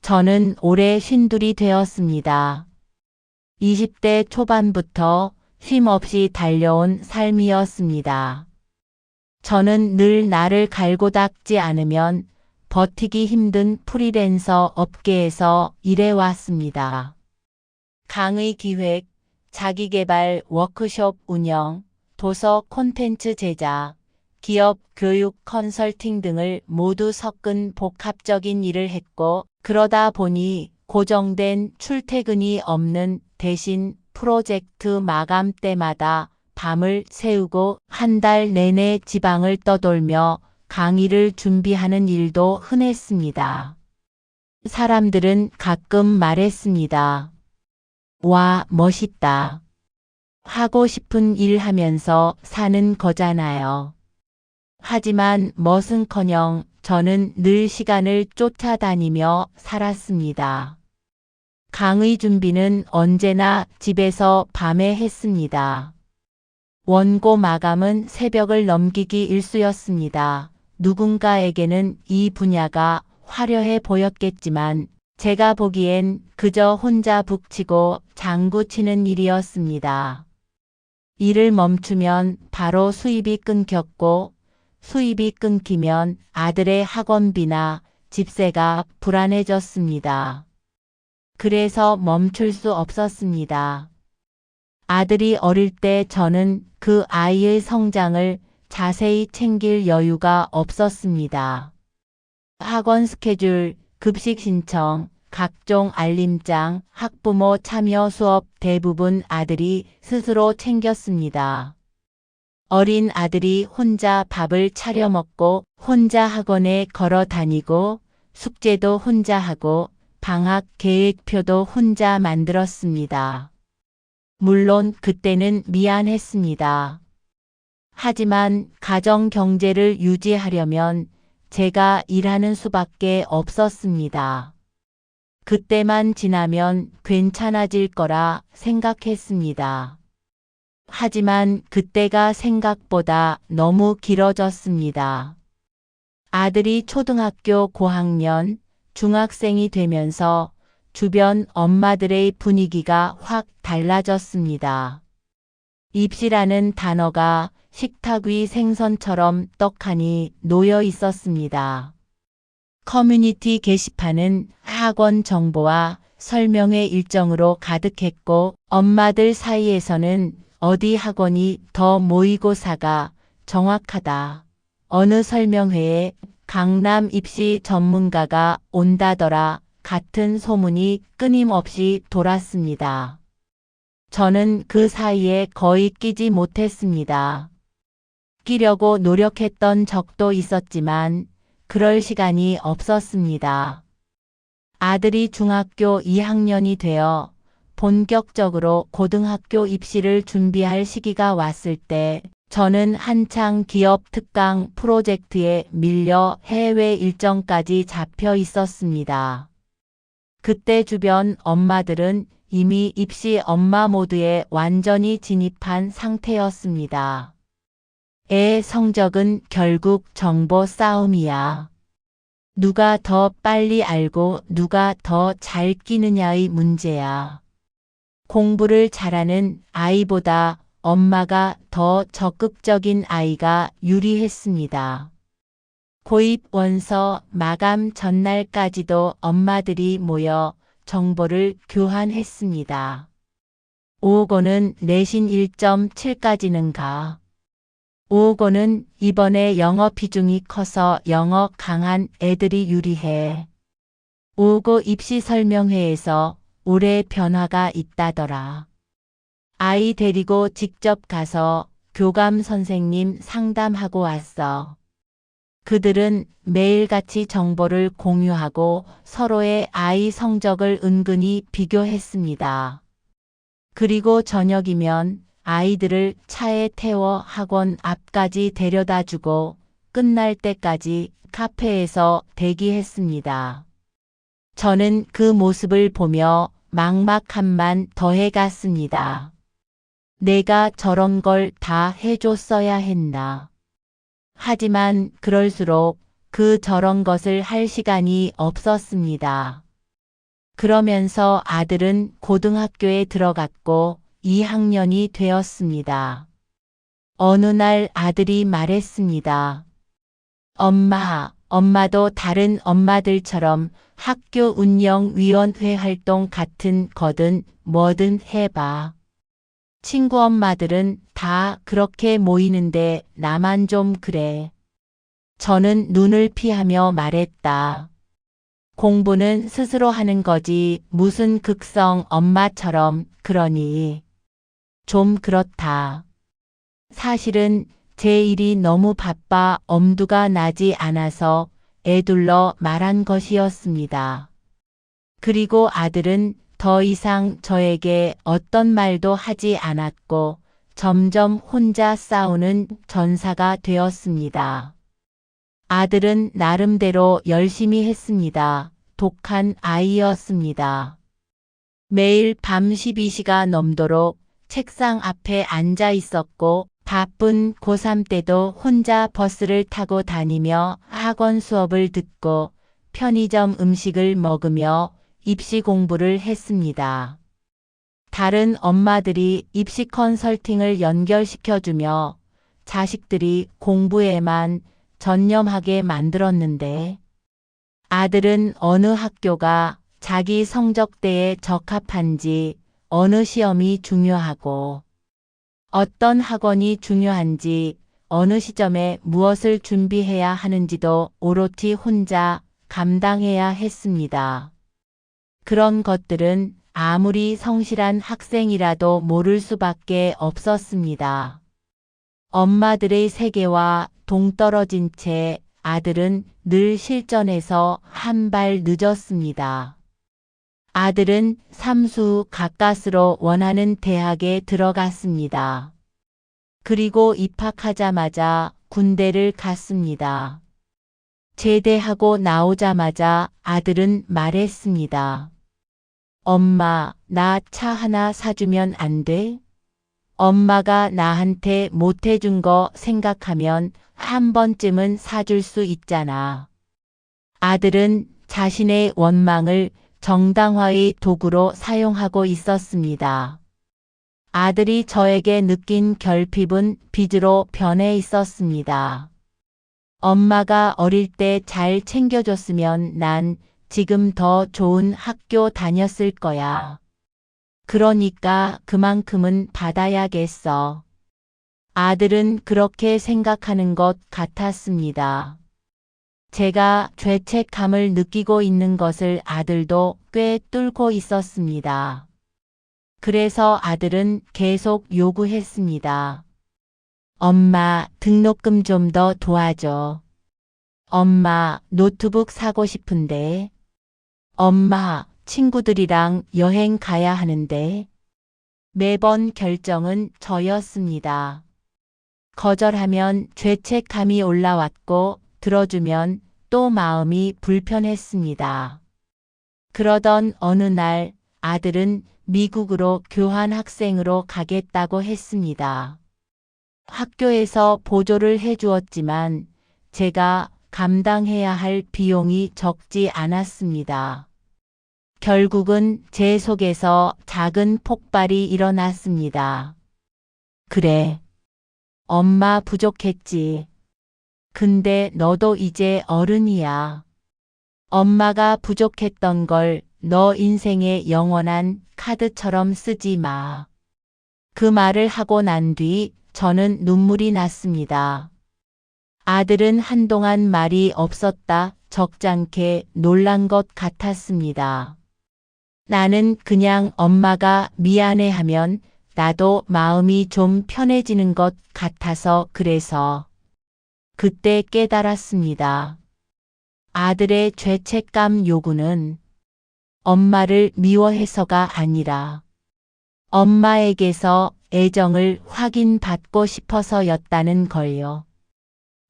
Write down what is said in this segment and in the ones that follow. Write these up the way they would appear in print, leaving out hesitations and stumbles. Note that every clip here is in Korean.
저는 올해 쉰둘이 되었습니다. 20대 초반부터 쉼없이 달려온 삶이었습니다. 저는 늘 나를 갈고 닦지 않으면 버티기 힘든 프리랜서 업계에서 일해왔습니다. 강의 기획, 자기계발 워크숍 운영, 도서 콘텐츠 제작, 기업 교육 컨설팅 등을 모두 섞은 복합적인 일을 했고, 그러다 보니 고정된 출퇴근이 없는 대신 프로젝트 마감 때마다 밤을 새우고 한 달 내내 지방을 떠돌며 강의를 준비하는 일도 흔했습니다. 사람들은 가끔 말했습니다. 와, 멋있다. 하고 싶은 일 하면서 사는 거잖아요. 하지만 멋은커녕 저는 늘 시간을 쫓아다니며 살았습니다. 강의 준비는 언제나 집에서 밤에 했습니다. 원고 마감은 새벽을 넘기기 일쑤였습니다. 누군가에게는 이 분야가 화려해 보였겠지만 제가 보기엔 그저 혼자 북치고 장구치는 일이었습니다. 일을 멈추면 바로 수입이 끊겼고 수입이 끊기면 아들의 학원비나 집세가 불안해졌습니다. 그래서 멈출 수 없었습니다. 아들이 어릴 때 저는 그 아이의 성장을 자세히 챙길 여유가 없었습니다. 학원 스케줄, 급식 신청, 각종 알림장, 학부모 참여 수업 대부분 아들이 스스로 챙겼습니다. 어린 아들이 혼자 밥을 차려 먹고 혼자 학원에 걸어 다니고 숙제도 혼자 하고 방학 계획표도 혼자 만들었습니다. 물론 그때는 미안했습니다. 하지만 가정 경제를 유지하려면 제가 일하는 수밖에 없었습니다. 그때만 지나면 괜찮아질 거라 생각했습니다. 하지만 그때가 생각보다 너무 길어졌습니다. 아들이 초등학교 고학년, 중학생이 되면서 주변 엄마들의 분위기가 확 달라졌습니다. 입시라는 단어가 식탁 위 생선처럼 떡하니 놓여 있었습니다. 커뮤니티 게시판은 학원 정보와 설명회 일정으로 가득했고 엄마들 사이에서는 어디 학원이 더 모의고사가 정확하다. 어느 설명회에 강남 입시 전문가가 온다더라 같은 소문이 끊임없이 돌았습니다. 저는 그 사이에 거의 끼지 못했습니다. 끼려고 노력했던 적도 있었지만 그럴 시간이 없었습니다. 아들이 중학교 2학년이 되어 본격적으로 고등학교 입시를 준비할 시기가 왔을 때 저는 한창 기업 특강 프로젝트에 밀려 해외 일정까지 잡혀 있었습니다. 그때 주변 엄마들은 이미 입시 엄마 모드에 완전히 진입한 상태였습니다. 애 성적은 결국 정보 싸움이야. 누가 더 빨리 알고 누가 더 잘 끼느냐의 문제야. 공부를 잘하는 아이보다 엄마가 더 적극적인 아이가 유리했습니다. 고입 원서 마감 전날까지도 엄마들이 모여 정보를 교환했습니다. 오고는 내신 1.7까지는 가. 오고는 이번에 영어 비중이 커서 영어 강한 애들이 유리해. 오고 입시 설명회에서 올해 변화가 있다더라. 아이 데리고 직접 가서 교감 선생님 상담하고 왔어. 그들은 매일같이 정보를 공유하고 서로의 아이 성적을 은근히 비교했습니다. 그리고 저녁이면 아이들을 차에 태워 학원 앞까지 데려다주고 끝날 때까지 카페에서 대기했습니다. 저는 그 모습을 보며 막막함만 더해갔습니다. 내가 저런 걸 다 해줬어야 했나. 하지만 그럴수록 그 저런 것을 할 시간이 없었습니다. 그러면서 아들은 고등학교에 들어갔고 2학년이 되었습니다. 어느 날 아들이 말했습니다. 엄마도 다른 엄마들처럼 학교 운영위원회 활동 같은 거든 뭐든 해봐. 친구 엄마들은 다 그렇게 모이는데 나만 좀 그래. 저는 눈을 피하며 말했다. 공부는 스스로 하는 거지 무슨 극성 엄마처럼 그러니. 좀 그렇다. 사실은 제 일이 너무 바빠 엄두가 나지 않아서 애둘러 말한 것이었습니다. 그리고 아들은 더 이상 저에게 어떤 말도 하지 않았고 점점 혼자 싸우는 전사가 되었습니다. 아들은 나름대로 열심히 했습니다. 독한 아이였습니다. 매일 밤 12시가 넘도록 책상 앞에 앉아 있었고 바쁜 고3 때도 혼자 버스를 타고 다니며 학원 수업을 듣고 편의점 음식을 먹으며 입시 공부를 했습니다. 다른 엄마들이 입시 컨설팅을 연결시켜주며 자식들이 공부에만 전념하게 만들었는데 아들은 어느 학교가 자기 성적대에 적합한지 어느 시험이 중요하고 어떤 학원이 중요한지 어느 시점에 무엇을 준비해야 하는지도 오롯이 혼자 감당해야 했습니다. 그런 것들은 아무리 성실한 학생이라도 모를 수밖에 없었습니다. 엄마들의 세계와 동떨어진 채 아들은 늘 실전에서 한 발 늦었습니다. 아들은 삼수 가까스로 원하는 대학에 들어갔습니다. 그리고 입학하자마자 군대를 갔습니다. 제대하고 나오자마자 아들은 말했습니다. 엄마, 나 차 하나 사주면 안 돼? 엄마가 나한테 못해준 거 생각하면 한 번쯤은 사줄 수 있잖아. 아들은 자신의 원망을 정당화의 도구로 사용하고 있었습니다. 아들이 저에게 느낀 결핍은 빚으로 변해 있었습니다. 엄마가 어릴 때 잘 챙겨줬으면 난 지금 더 좋은 학교 다녔을 거야. 그러니까 그만큼은 받아야겠어. 아들은 그렇게 생각하는 것 같았습니다. 제가 죄책감을 느끼고 있는 것을 아들도 꽤 뚫고 있었습니다. 그래서 아들은 계속 요구했습니다. 엄마, 등록금 좀 더 도와줘. 엄마, 노트북 사고 싶은데. 엄마, 친구들이랑 여행 가야 하는데. 매번 결정은 저였습니다. 거절하면 죄책감이 올라왔고 들어주면 또 마음이 불편했습니다. 그러던 어느 날 아들은 미국으로 교환학생으로 가겠다고 했습니다. 학교에서 보조를 해주었지만 제가 감당해야 할 비용이 적지 않았습니다. 결국은 제 속에서 작은 폭발이 일어났습니다. 그래, 엄마 부족했지. 근데 너도 이제 어른이야. 엄마가 부족했던 걸 너 인생의 영원한 카드처럼 쓰지 마. 그 말을 하고 난 뒤 저는 눈물이 났습니다. 아들은 한동안 말이 없었다 적잖게 놀란 것 같았습니다. 나는 그냥 엄마가 미안해하면 나도 마음이 좀 편해지는 것 같아서 그래서 그때 깨달았습니다. 아들의 죄책감 요구는 엄마를 미워해서가 아니라 엄마에게서 애정을 확인받고 싶어서였다는 걸요.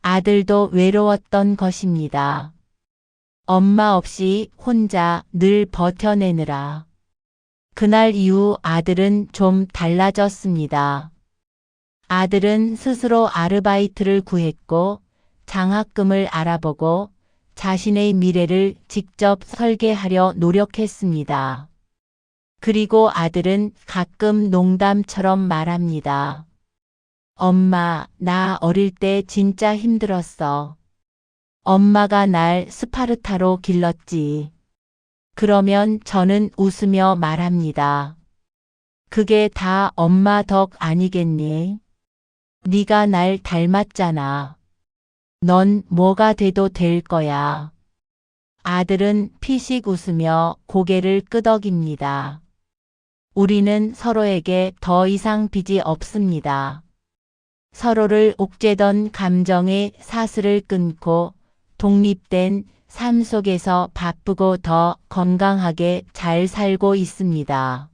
아들도 외로웠던 것입니다. 엄마 없이 혼자 늘 버텨내느라. 그날 이후 아들은 좀 달라졌습니다. 아들은 스스로 아르바이트를 구했고 장학금을 알아보고 자신의 미래를 직접 설계하려 노력했습니다. 그리고 아들은 가끔 농담처럼 말합니다. 엄마, 나 어릴 때 진짜 힘들었어. 엄마가 날 스파르타로 길렀지. 그러면 저는 웃으며 말합니다. 그게 다 엄마 덕 아니겠니? 네가 날 닮았잖아. 넌 뭐가 돼도 될 거야. 아들은 피식 웃으며 고개를 끄덕입니다. 우리는 서로에게 더 이상 빚이 없습니다. 서로를 옥죄던 감정의 사슬을 끊고 독립된 삶 속에서 바쁘고 더 건강하게 잘 살고 있습니다.